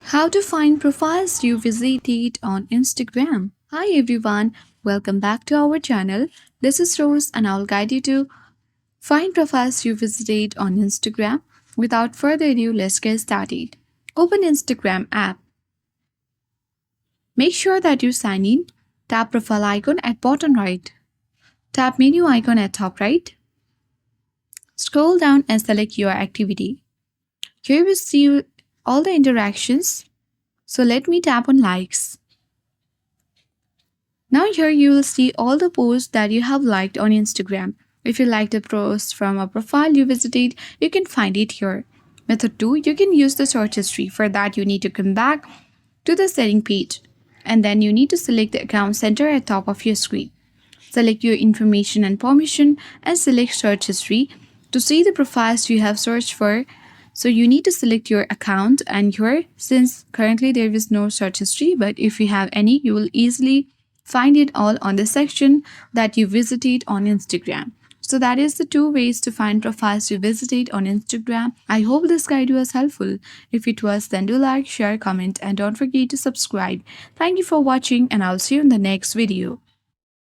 How to find profiles you visited on Instagram. Hi everyone, welcome back to our channel. This is Rose and I'll guide you to find profiles you visited on Instagram. Without further ado, let's get started. Open Instagram app. Make sure that you sign in. Tap profile icon at bottom right. Tap menu icon at top right. Scroll down and select your activity. Here you will see all the interactions. So let me tap on likes. Now here you will see all the posts that you have liked on Instagram. If you liked a post from a profile you visited, you can find it here. Method 2, you can use the search history. For that, you need to come back to the setting page and then you need to select the account center at top of your screen. Select your information and permission and select search history to see the profiles you have searched for. So you need to select your account and here, since currently there is no search history, but if you have any, you will easily find it all on the section that you visited on Instagram. So that is the two ways to find profiles you visited on Instagram. I hope this guide was helpful. If it was, then do like, share, comment, and don't forget to subscribe. Thank you for watching and I'll see you in the next video.